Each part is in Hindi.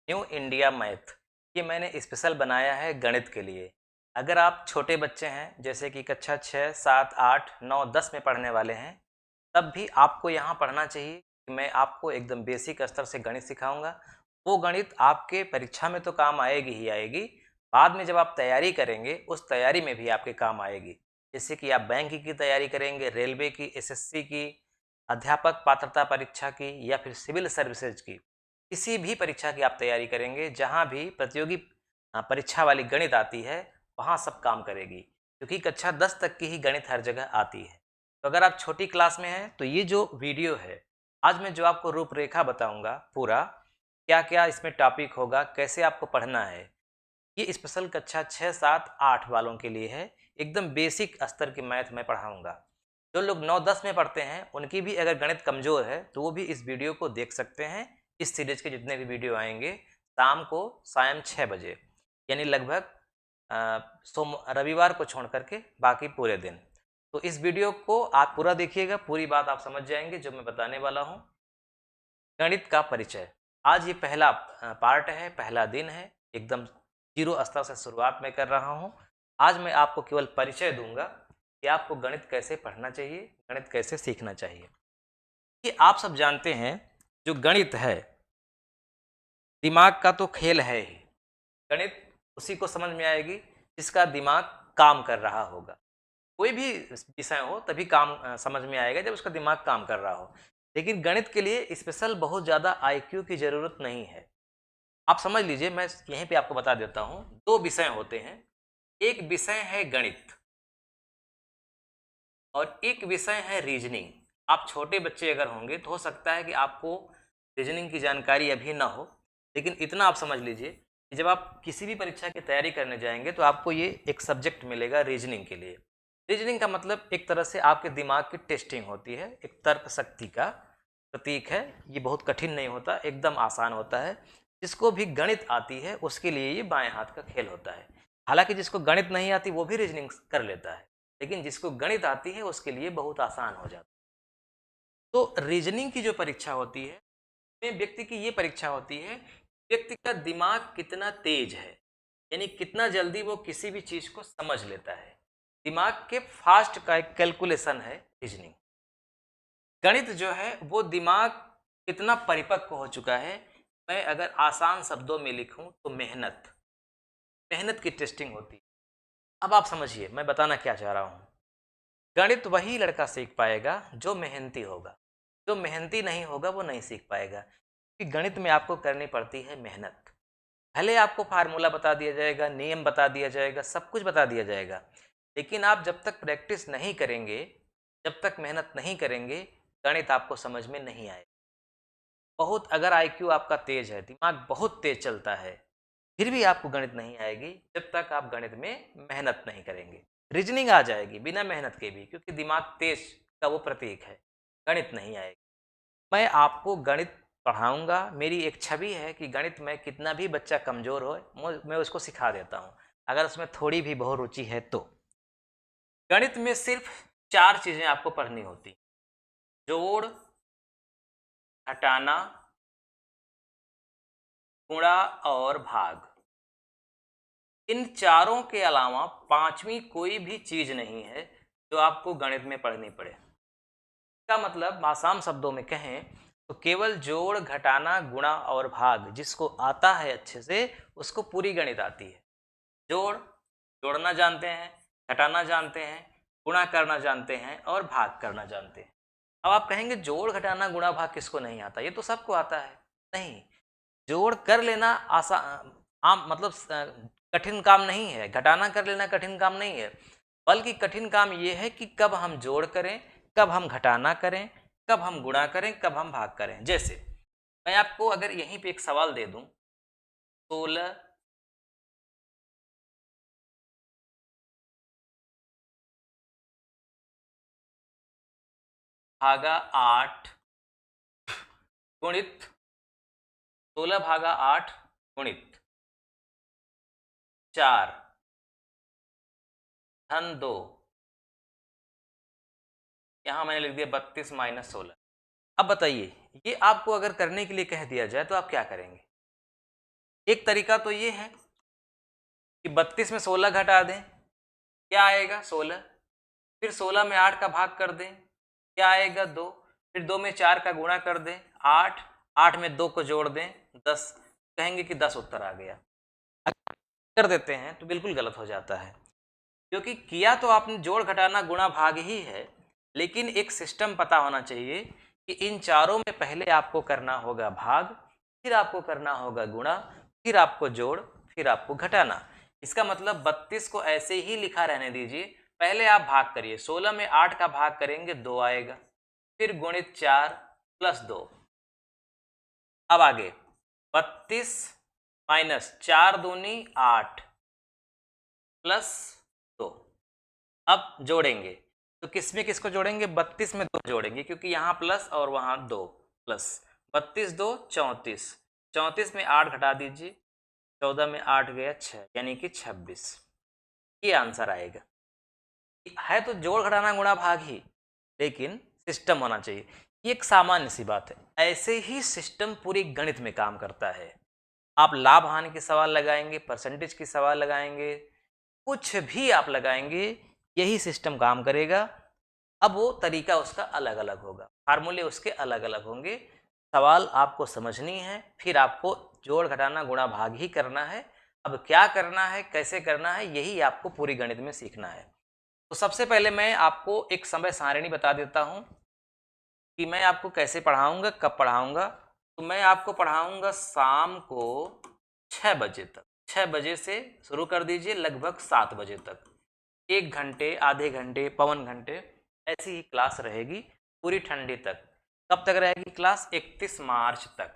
न्यू इंडिया मैथ, ये मैंने स्पेशल बनाया है गणित के लिए। अगर आप छोटे बच्चे हैं, जैसे कि कक्षा 6, 7, 8, 9, 10 में पढ़ने वाले हैं, तब भी आपको यहाँ पढ़ना चाहिए कि मैं आपको एकदम बेसिक स्तर से गणित सिखाऊंगा। वो गणित आपके परीक्षा में तो काम आएगी ही आएगी, बाद में जब आप तैयारी करेंगे उस तैयारी में भी आपके काम आएगी। जैसे कि आप बैंक की तैयारी करेंगे, रेलवे की, एसएससी की, अध्यापक पात्रता परीक्षा की, या फिर सिविल सर्विसेज की, किसी भी परीक्षा की आप तैयारी करेंगे, जहाँ भी प्रतियोगी परीक्षा वाली गणित आती है, वहाँ सब काम करेगी, क्योंकि कक्षा 10 तक की ही गणित हर जगह आती है। तो अगर आप छोटी क्लास में हैं तो ये जो वीडियो है, आज मैं जो आपको रूपरेखा बताऊंगा पूरा, क्या क्या इसमें टॉपिक होगा, कैसे आपको पढ़ना है, ये स्पेशल कक्षा 6, 7, 8 वालों के लिए है। एकदम बेसिक स्तर की मैथ मैं पढ़ाऊंगा। जो लोग 9, 10 में पढ़ते हैं उनकी भी अगर गणित कमज़ोर है तो वो भी इस वीडियो को देख सकते हैं। इस सीरीज के जितने भी वीडियो आएंगे शाम को, सायं 6 बजे, यानी लगभग सोम रविवार को छोड़ करके बाकी पूरे दिन। तो इस वीडियो को आप पूरा देखिएगा, पूरी बात आप समझ जाएंगे जो मैं बताने वाला हूँ। गणित का परिचय, आज ये पहला पार्ट है, पहला दिन है, एकदम जीरो स्तर से शुरुआत मैं कर रहा हूँ। आज मैं आपको केवल परिचय दूंगा कि आपको गणित कैसे पढ़ना चाहिए, गणित कैसे सीखना चाहिए। कि आप सब जानते हैं, जो गणित है दिमाग का तो खेल है ही। गणित उसी को समझ में आएगी जिसका दिमाग काम कर रहा होगा। कोई भी विषय हो तभी काम समझ में आएगा जब उसका दिमाग काम कर रहा हो। लेकिन गणित के लिए स्पेशल बहुत ज़्यादा आईक्यू की ज़रूरत नहीं है। आप समझ लीजिए, मैं यहीं पे आपको बता देता हूँ, दो विषय होते हैं। एक विषय है गणित और एक विषय है रीजनिंग। आप छोटे बच्चे अगर होंगे तो हो सकता है कि आपको रीजनिंग की जानकारी अभी ना हो, लेकिन इतना आप समझ लीजिए कि जब आप किसी भी परीक्षा की तैयारी करने जाएंगे तो आपको ये एक सब्जेक्ट मिलेगा रीजनिंग के लिए। रीजनिंग का मतलब एक तरह से आपके दिमाग की टेस्टिंग होती है, एक तर्क शक्ति का प्रतीक है। ये बहुत कठिन नहीं होता, एकदम आसान होता है। जिसको भी गणित आती है उसके लिए ये बाएं हाथ का खेल होता है। हालांकि जिसको गणित नहीं आती वो भी रीजनिंग कर लेता है, लेकिन जिसको गणित आती है उसके लिए बहुत आसान हो जाता है। तो रीजनिंग की जो परीक्षा होती है, में व्यक्ति की ये परीक्षा होती है, व्यक्ति का दिमाग कितना तेज है, यानी कितना जल्दी वो किसी भी चीज को समझ लेता है। दिमाग के फास्ट का एक कैलकुलेशन है रीजनिंग। गणित जो है वो दिमाग कितना परिपक्व हो चुका है। मैं अगर आसान शब्दों में लिखूं तो मेहनत, मेहनत की टेस्टिंग होती है। अब आप समझिए मैं बताना क्या चाह रहा हूं। गणित वही लड़का सीख पाएगा जो मेहनती होगा। जो मेहनती नहीं होगा वो नहीं सीख पाएगा, क्योंकि गणित में आपको करनी पड़ती है मेहनत। भले आपको फार्मूला बता दिया जाएगा, नियम बता दिया जाएगा, सब कुछ बता दिया जाएगा, लेकिन आप जब तक प्रैक्टिस नहीं करेंगे, जब तक मेहनत नहीं करेंगे, गणित आपको समझ में नहीं आएगा। बहुत अगर आईक्यू आपका तेज है, दिमाग बहुत तेज चलता है, फिर भी आपको गणित नहीं आएगी जब तक आप गणित में मेहनत नहीं करेंगे। रीजनिंग आ जाएगी बिना मेहनत के भी, क्योंकि दिमाग तेज का वो प्रतीक है। गणित नहीं आएगी। मैं आपको गणित पढ़ाऊंगा, मेरी एक छवि है कि गणित में कितना भी बच्चा कमज़ोर हो मैं उसको सिखा देता हूँ, अगर उसमें थोड़ी भी बहुत रुचि है तो। गणित में सिर्फ 4 चीज़ें आपको पढ़नी होती: जोड़, घटाना, गुणा और भाग। इन चारों के अलावा पांचवी कोई भी चीज नहीं है जो आपको गणित में पढ़नी पड़े। इसका मतलब आसान शब्दों में कहें तो केवल जोड़, घटाना, गुणा और भाग जिसको आता है अच्छे से, उसको पूरी गणित आती है। जोड़, जोड़ना जानते हैं, घटाना जानते हैं, गुणा करना जानते हैं और भाग करना जानते हैं। अब आप कहेंगे जोड़, घटाना, गुणा, भाग किसको नहीं आता, ये तो सबको आता है। नहीं, जोड़ कर लेना आसान, आम मतलब कठिन काम नहीं है। घटाना कर लेना कठिन काम नहीं है, बल्कि कठिन काम ये है कि कब हम जोड़ करें, कब हम घटाना करें, कब हम गुणा करें, कब हम भाग करें। जैसे मैं आपको अगर यहीं पे एक सवाल दे दूं, 16 भागा 8 गुणित 16 भागा 8 गुणित 4 धन 2, यहां मैंने लिख दिया 32 माइनस 16। अब बताइए, ये आपको अगर करने के लिए कह दिया जाए तो आप क्या करेंगे? एक तरीका तो ये है कि 32 में 16 घटा दें, क्या आएगा 16। फिर 16 में 8 का भाग कर दें, क्या आएगा 2। फिर 2 में 4 का गुणा कर दें 8, 8 में 2 को जोड़ दें 10। कहेंगे कि 10 उत्तर आ गया। कर देते हैं तो बिल्कुल गलत हो जाता है, क्योंकि किया तो आपने जोड़ घटाना गुणा भाग ही है, लेकिन एक सिस्टम पता होना चाहिए कि इन चारों में पहले आपको करना होगा भाग, फिर आपको करना होगा गुणा, फिर आपको जोड़, फिर आपको घटाना। इसका मतलब 32 को ऐसे ही लिखा रहने दीजिए, पहले आप भाग करिए। 16 में 8 का भाग करेंगे 2 आएगा, फिर गुणित 4 प्लस 2। अब आगे 32 माइनस 4 दूनी 8 प्लस 2। अब जोड़ेंगे तो किसमें किसको जोड़ेंगे, 32 में 2 जोड़ेंगे, क्योंकि यहाँ प्लस और वहाँ 2 प्लस। 32 2 34, 34 में 8 घटा दीजिए, 14 में 8 गया 6, यानी कि 26। ये आंसर आएगा। है तो जोड़ घटाना गुणा भाग ही, लेकिन सिस्टम होना चाहिए। ये एक सामान्य सी बात है, ऐसे ही सिस्टम पूरी गणित में काम करता है। आप लाभ हानि के सवाल लगाएंगे, परसेंटेज के सवाल लगाएंगे, कुछ भी आप लगाएंगे, यही सिस्टम काम करेगा। अब वो तरीका उसका अलग अलग होगा, फार्मूले उसके अलग अलग होंगे। सवाल आपको समझनी है, फिर आपको जोड़ घटाना गुणा भाग ही करना है। अब क्या करना है, कैसे करना है, यही आपको पूरी गणित में सीखना है। तो सबसे पहले मैं आपको एक समय सारिणी बता देता हूँ कि मैं आपको कैसे पढ़ाऊँगा, कब पढ़ाऊँगा। तो मैं आपको पढ़ाऊँगा शाम को 6 बजे तक। 6 बजे से शुरू कर दीजिए लगभग 7 बजे तक। 1 घंटे, आधे घंटे, पौन घंटे ऐसी ही क्लास रहेगी पूरी ठंडी तक। कब तक रहेगी क्लास, 31 मार्च तक।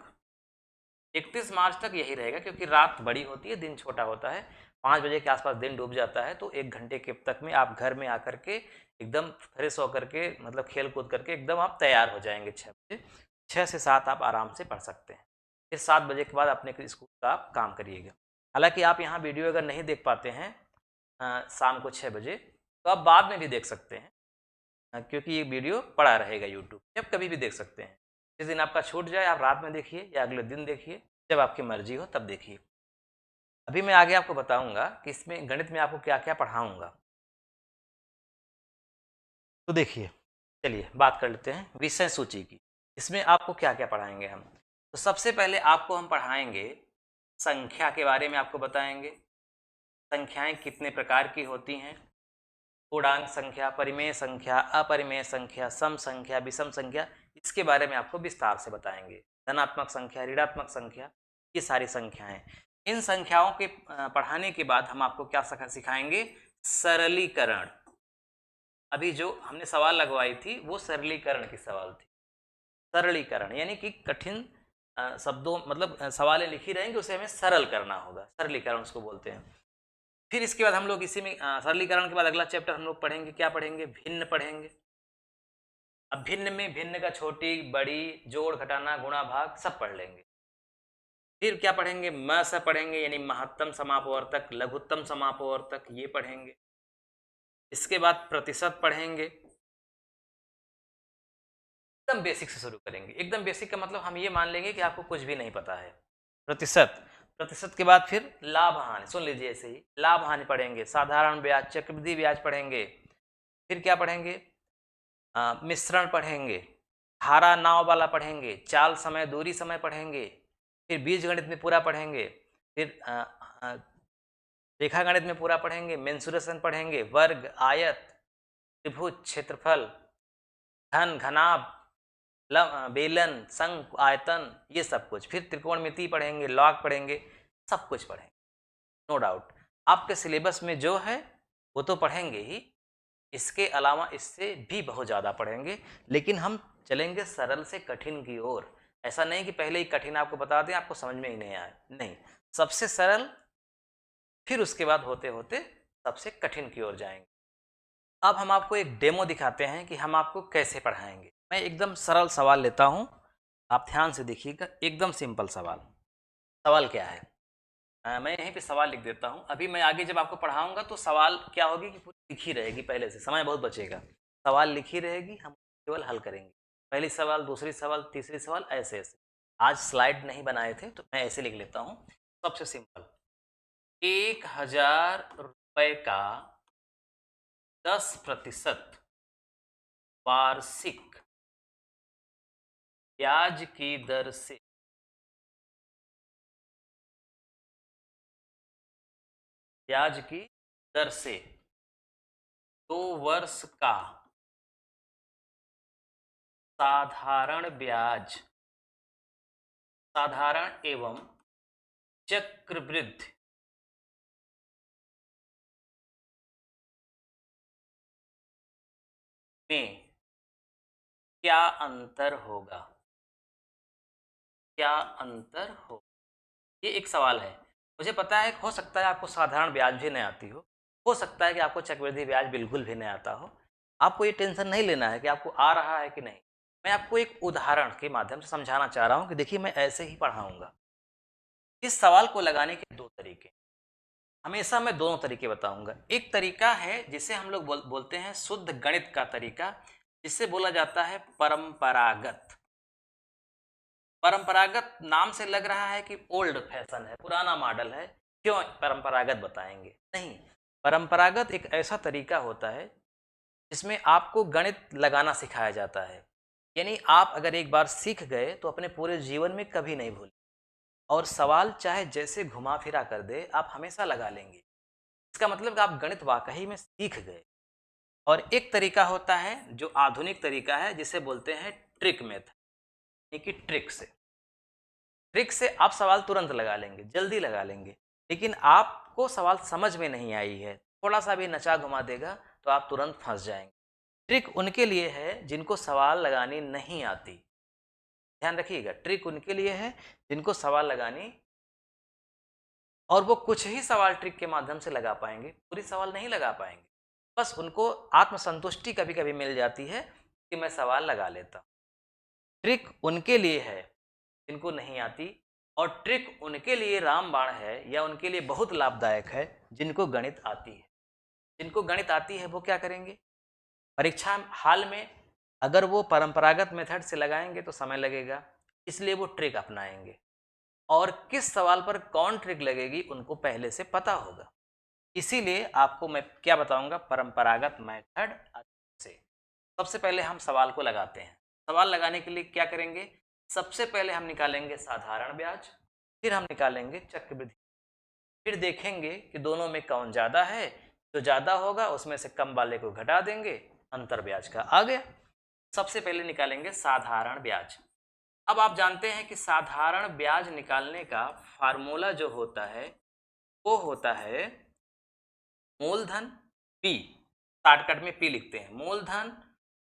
31 मार्च तक यही रहेगा, क्योंकि रात बड़ी होती है, दिन छोटा होता है। 5 बजे के आसपास दिन डूब जाता है, तो 1 घंटे के तक में आप घर में आकर के एकदम फ्रेश होकर के, मतलब खेल कूद करके एकदम आप तैयार हो जाएंगे 6 बजे। 6 से 7 आप आराम से पढ़ सकते हैं। फिर 7 बजे के बाद अपने स्कूल का आप काम करिएगा। हालांकि आप यहाँ वीडियो अगर नहीं देख पाते हैं शाम को 6 बजे, तो आप बाद में भी देख सकते हैं, क्योंकि ये वीडियो पड़ा रहेगा यूट्यूब, जब कभी भी देख सकते हैं। जिस दिन आपका छूट जाए आप रात में देखिए या अगले दिन देखिए, जब आपकी मर्जी हो तब देखिए। अभी मैं आगे आपको बताऊंगा कि इसमें गणित में आपको क्या क्या पढ़ाऊंगा। तो देखिए, चलिए बात कर लेते हैं विषय सूची की। इसमें आपको क्या क्या पढ़ाएंगे हम। तो सबसे पहले आपको हम पढ़ाएंगे संख्या के बारे में, आपको बताएंगे संख्याएं कितने प्रकार की होती हैं। पूर्णांक संख्या, परिमेय संख्या, अपरिमेय संख्या, सम संख्या, विषम संख्या, इसके बारे में आपको विस्तार से बताएंगे। धनात्मक संख्या, ऋणात्मक संख्या, ये सारी संख्याएं। इन संख्याओं के पढ़ाने के बाद हम आपको क्या सिखाएंगे, सरलीकरण। अभी जो हमने सवाल लगवाई थी वो सरलीकरण की सवाल थी। सरलीकरण यानी कि कठिन शब्दों, मतलब सवालें लिखी रहेंगी, उसे हमें सरल करना होगा, सरलीकरण उसको बोलते हैं। फिर इसके बाद हम लोग इसी में सरलीकरण के बाद अगला चैप्टर हम लोग पढ़ेंगे, क्या पढ़ेंगे, भिन्न पढ़ेंगे। अब भिन्न में भिन्न का छोटी बड़ी, जोड़ घटाना गुणा भाग सब पढ़ लेंगे। फिर क्या पढ़ेंगे, म स पढ़ेंगे, यानी महत्तम समापवर्तक, लघुत्तम समापवर्तक, ये पढ़ेंगे। इसके बाद प्रतिशत पढ़ेंगे। एकदम बेसिक से शुरू करेंगे। एकदम बेसिक का मतलब हम ये मान लेंगे कि आपको कुछ भी नहीं पता है। प्रतिशत, प्रतिशत के बाद फिर लाभ हानि, सुन लीजिए ऐसे ही, लाभ हानि पढ़ेंगे, साधारण ब्याज, चक्रवृद्धि ब्याज पढ़ेंगे। फिर क्या पढ़ेंगे, मिश्रण पढ़ेंगे, धारा नाव वाला पढ़ेंगे, चाल समय, दूरी समय पढ़ेंगे। फिर बीज गणित में पूरा पढ़ेंगे। फिर रेखा गणित में पूरा पढ़ेंगे, मेंसुरेशन पढ़ेंगे, वर्ग, आयत, त्रिभुज, क्षेत्रफल, घन, घनाभ, बेलन, शंख, आयतन, ये सब कुछ। फिर त्रिकोणमिति पढ़ेंगे, लॉग पढ़ेंगे, सब कुछ पढ़ेंगे, नो डाउट। आपके सिलेबस में जो है वो तो पढ़ेंगे ही, इसके अलावा इससे भी बहुत ज़्यादा पढ़ेंगे, लेकिन हम चलेंगे सरल से कठिन की ओर। ऐसा नहीं कि पहले ही कठिन आपको बता दें, आपको समझ में ही नहीं आए, नहीं, सबसे सरल, फिर उसके बाद होते होते सबसे कठिन की ओर जाएंगे। अब हम आपको एक डेमो दिखाते हैं कि हम आपको कैसे पढ़ाएंगे। मैं एकदम सरल सवाल लेता हूं, आप ध्यान से देखिएगा, एकदम सिंपल सवाल। सवाल क्या है, मैं यहीं पे सवाल लिख देता हूं। अभी मैं आगे जब आपको पढ़ाऊंगा तो सवाल क्या होगी कि पूरी लिखी रहेगी, पहले से समय बहुत बचेगा, सवाल लिखी रहेगी, हम केवल हल करेंगे। पहली सवाल, दूसरी सवाल, तीसरी सवाल, ऐसे ऐसे। आज स्लाइड नहीं बनाए थे तो मैं ऐसे लिख लेता हूँ सबसे सिंपल, 1,000 रुपए का 10% वार्षिक ब्याज की दर से ब्याज की दर से 2 वर्ष का साधारण ब्याज, साधारण एवं चक्रवृद्धि में क्या अंतर होगा? क्या अंतर हो? ये एक सवाल है। मुझे पता है, हो सकता है आपको साधारण ब्याज भी नहीं आती हो सकता है कि आपको चक्रवृद्धि ब्याज बिल्कुल भी नहीं आता हो। आपको ये टेंशन नहीं लेना है कि आपको आ रहा है कि नहीं। मैं आपको एक उदाहरण के माध्यम से समझाना चाह रहा हूँ कि देखिए मैं ऐसे ही पढ़ाऊंगा। इस सवाल को लगाने के दो तरीके, हमेशा मैं दोनों तरीके बताऊंगा। एक तरीका है जिसे हम लोग बोलते हैं शुद्ध गणित का तरीका, जिसे बोला जाता है परंपरागत। परंपरागत नाम से लग रहा है कि ओल्ड फैशन है, पुराना मॉडल है, क्यों परंपरागत बताएंगे? नहीं, परंपरागत एक ऐसा तरीका होता है जिसमें आपको गणित लगाना सिखाया जाता है। यानी आप अगर एक बार सीख गए तो अपने पूरे जीवन में कभी नहीं भूलें, और सवाल चाहे जैसे घुमा फिरा कर दे आप हमेशा लगा लेंगे। इसका मतलब कि आप गणित वाकई में सीख गए। और एक तरीका होता है जो आधुनिक तरीका है, जिसे बोलते हैं ट्रिक मेथड, यानी कि ट्रिक से आप सवाल तुरंत लगा लेंगे, जल्दी लगा लेंगे। लेकिन आपको सवाल समझ में नहीं आई है, थोड़ा सा भी नचा घुमा देगा तो आप तुरंत फंस जाएंगे। ट्रिक उनके लिए है जिनको सवाल लगानी नहीं आती। ध्यान रखिएगा, ट्रिक उनके लिए है जिनको सवाल लगानी, और वो कुछ ही सवाल ट्रिक के माध्यम से लगा पाएंगे, पूरी सवाल नहीं लगा पाएंगे। बस उनको आत्मसंतुष्टि कभी कभी मिल जाती है कि मैं सवाल लगा लेता। ट्रिक उनके लिए है जिनको नहीं आती, और ट्रिक उनके लिए रामबाण है या उनके लिए बहुत लाभदायक है जिनको गणित आती है। जिनको गणित आती है वो क्या करेंगे? परीक्षा हाल में अगर वो परंपरागत मेथड से लगाएंगे तो समय लगेगा, इसलिए वो ट्रिक अपनाएंगे। और किस सवाल पर कौन ट्रिक लगेगी उनको पहले से पता होगा। इसीलिए आपको मैं क्या बताऊंगा, परंपरागत मेथड से। सबसे पहले हम सवाल को लगाते हैं। सवाल लगाने के लिए क्या करेंगे? सबसे पहले हम निकालेंगे साधारण ब्याज, फिर हम निकालेंगे चक्रवृद्धि, फिर देखेंगे कि दोनों में कौन ज़्यादा है। जो ज़्यादा होगा उसमें से कम वाले को घटा देंगे, अंतर ब्याज का आ गया। सबसे पहले निकालेंगे साधारण ब्याज। अब आप जानते हैं कि साधारण ब्याज निकालने का फार्मूला जो होता है वो होता है मूलधन पी, शॉर्टकट में पी लिखते हैं, मूलधन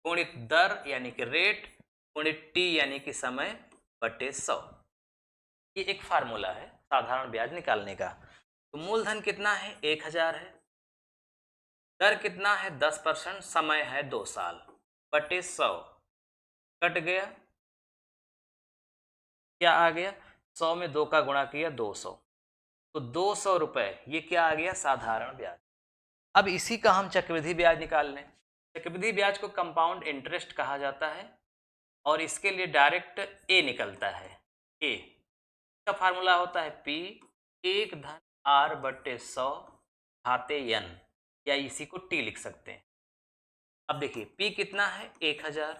गुणित दर यानी कि रेट गुणित टी यानी कि समय बटे 100। ये एक फार्मूला है साधारण ब्याज निकालने का। तो मूलधन कितना है? 1,000 है। दर कितना है? 10%। समय है 2 साल बटे 100, कट गया, क्या आ गया? 100 में 2 का गुणा किया 200, तो 200 रुपए, ये क्या आ गया? साधारण ब्याज। अब इसी का हम चक्रवृद्धि ब्याज निकाल लें। चक्रवृद्धि ब्याज को कंपाउंड इंटरेस्ट कहा जाता है, और इसके लिए डायरेक्ट ए निकलता है। ए का फार्मूला होता है पी 1/r/100 घाते n, या इसी को टी लिख सकते हैं। अब देखिए पी कितना है? 1,000,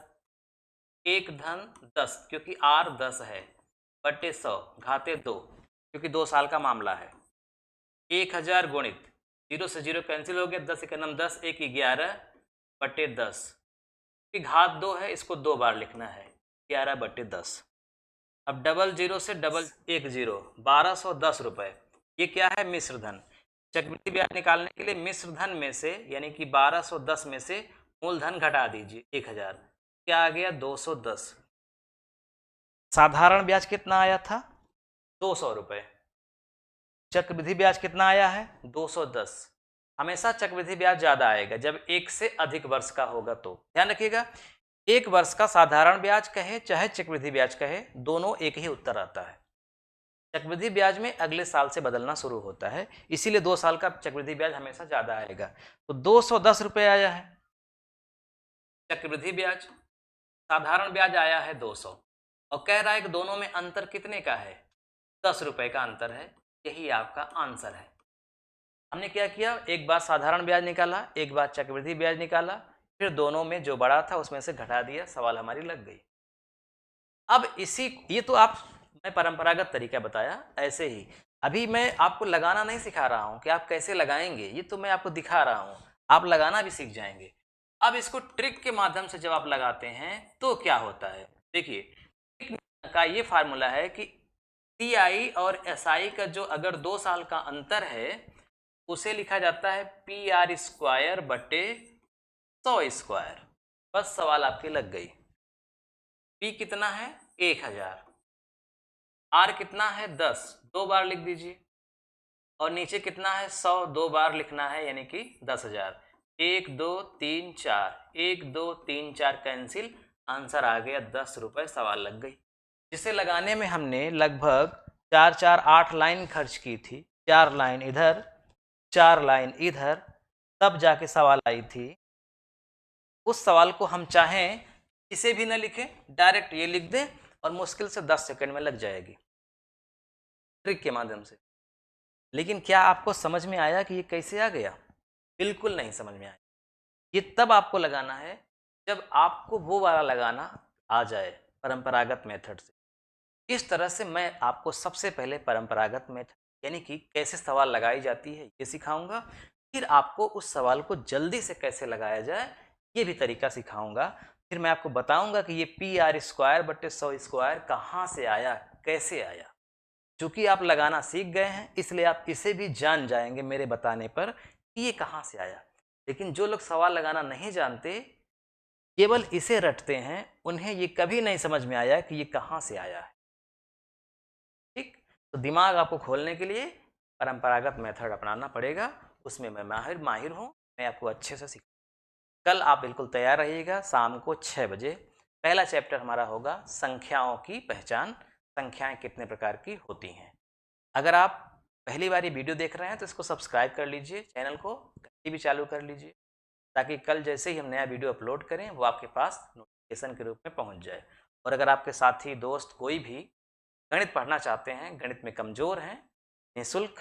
1/10 क्योंकि r 10 है, बटे 100 घाते 2 क्योंकि 2 साल का मामला है। 1,000 गुणित 0 से 0 कैंसिल हो गया, 10 एक नम 10, 1 11 बटे 10, कि घात 2 है, इसको 2 बार लिखना है, 11 बटे 10। अब डबल 0 से डबल 1 0, 1210 रुपये। ये क्या है? मिश्र धन। चक्रवृद्धि ब्याज निकालने के लिए मिश्र धन में से यानी कि 1210 में से मूलधन घटा दीजिए 1,000, क्या आ गया? 210। साधारण ब्याज कितना आया था? 200 रुपये। चक्रवृद्धि ब्याज कितना आया है? 210। हमेशा चक्रवृद्धि ब्याज ज्यादा आएगा जब एक से अधिक वर्ष का होगा, तो ध्यान रखिएगा। एक वर्ष का साधारण ब्याज कहे चाहे चक्रवृद्धि ब्याज कहे, दोनों एक ही उत्तर आता है। चक्रवृद्धि ब्याज में अगले साल से बदलना शुरू होता है, इसीलिए 2 साल का चक्रवृद्धि ब्याज हमेशा ज्यादा आएगा। तो 210 रुपये आया है चक्रवृद्धि ब्याज, साधारण ब्याज आया है 200, और कह रहा है कि दोनों में अंतर कितने का है? 10 रुपये का अंतर है। यही आपका आंसर है। हमने क्या किया, एक बार साधारण ब्याज निकाला, एक बार चक्रवृद्धि ब्याज निकाला, फिर दोनों में जो बड़ा था उसमें से घटा दिया, सवाल हमारी लग गई। अब ये तो मैं परंपरागत तरीका बताया। ऐसे ही अभी मैं आपको लगाना नहीं सिखा रहा हूँ कि आप कैसे लगाएंगे, ये तो मैं आपको दिखा रहा हूँ, आप लगाना भी सीख जाएंगे। अब इसको ट्रिक के माध्यम से जब आप लगाते हैं तो क्या होता है, देखिए ट्रिक का ये फार्मूला है कि CI और SI का जो अगर 2 साल का अंतर है उसे लिखा जाता है PR² बटे 100 स्क्वायर। बस सवाल आपकी लग गई। P कितना है 1000, R कितना है 10, 2 बार लिख दीजिए, और नीचे कितना है 100, 2 बार लिखना है यानी कि 10,000। 1 2 3 4, 1 2 3 4 कैंसिल, आंसर आ गया 10 रुपये, सवाल लग गई। जिसे लगाने में हमने लगभग 8 लाइन खर्च की थी, 4 लाइन इधर 4 लाइन इधर, तब जाके सवाल आई थी। उस सवाल को हम चाहें इसे भी न लिखें, डायरेक्ट ये लिख दें और मुश्किल से 10 सेकंड में लग जाएगी ट्रिक के माध्यम से। लेकिन क्या आपको समझ में आया कि ये कैसे आ गया? बिल्कुल नहीं समझ में आया। ये तब आपको लगाना है जब आपको वो वाला लगाना आ जाए परंपरागत मेथड से। इस तरह से मैं आपको सबसे पहले परंपरागत मेथड यानी कि कैसे सवाल लगाई जाती है ये सिखाऊंगा, फिर आपको उस सवाल को जल्दी से कैसे लगाया जाए ये भी तरीका सिखाऊंगा। फिर मैं आपको बताऊंगा कि ये PR² बटे 100 स्क्वायर कहाँ से आया, कैसे आया। चूँकि आप लगाना सीख गए हैं इसलिए आप इसे भी जान जाएंगे मेरे बताने पर कि ये कहाँ से आया। लेकिन जो लोग सवाल लगाना नहीं जानते, केवल इसे रटते हैं, उन्हें ये कभी नहीं समझ में आया कि ये कहाँ से आया है। ठीक, तो दिमाग आपको खोलने के लिए परंपरागत मेथड अपनाना पड़ेगा, उसमें मैं माहिर हूँ, मैं आपको अच्छे से सिखा। कल आप बिल्कुल तैयार रहिएगा, शाम को 6 बजे पहला चैप्टर हमारा होगा संख्याओं की पहचान, संख्याएं कितने प्रकार की होती हैं। अगर आप पहली बार ये वीडियो देख रहे हैं तो इसको सब्सक्राइब कर लीजिए, चैनल को घंटी भी चालू कर लीजिए, ताकि कल जैसे ही हम नया वीडियो अपलोड करें वो आपके पास नोटिफिकेशन के रूप में पहुंच जाए। और अगर आपके साथी दोस्त कोई भी गणित पढ़ना चाहते हैं, गणित में कमज़ोर हैं, निःशुल्क,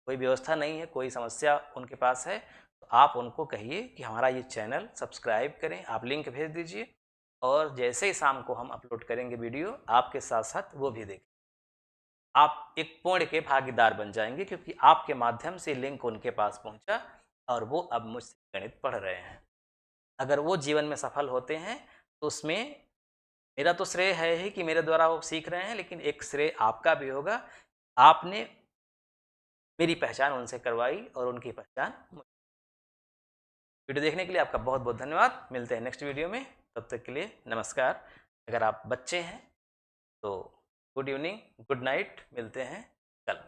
कोई व्यवस्था नहीं है, कोई समस्या उनके पास है, तो आप उनको कहिए कि हमारा ये चैनल सब्सक्राइब करें, आप लिंक भेज दीजिए, और जैसे ही शाम को हम अपलोड करेंगे वीडियो आपके साथ साथ वो भी देखें। आप एक पुण्य के भागीदार बन जाएंगे क्योंकि आपके माध्यम से लिंक उनके पास पहुंचा और वो अब मुझसे गणित पढ़ रहे हैं। अगर वो जीवन में सफल होते हैं तो उसमें मेरा तो श्रेय है ही कि मेरे द्वारा वो सीख रहे हैं, लेकिन एक श्रेय आपका भी होगा, आपने मेरी पहचान उनसे करवाई और उनकी पहचान मुझे। वीडियो देखने के लिए आपका बहुत बहुत धन्यवाद। मिलते हैं नेक्स्ट वीडियो में, तब तक के लिए नमस्कार। अगर आप बच्चे हैं तो गुड इवनिंग, गुड नाइट, मिलते हैं कल।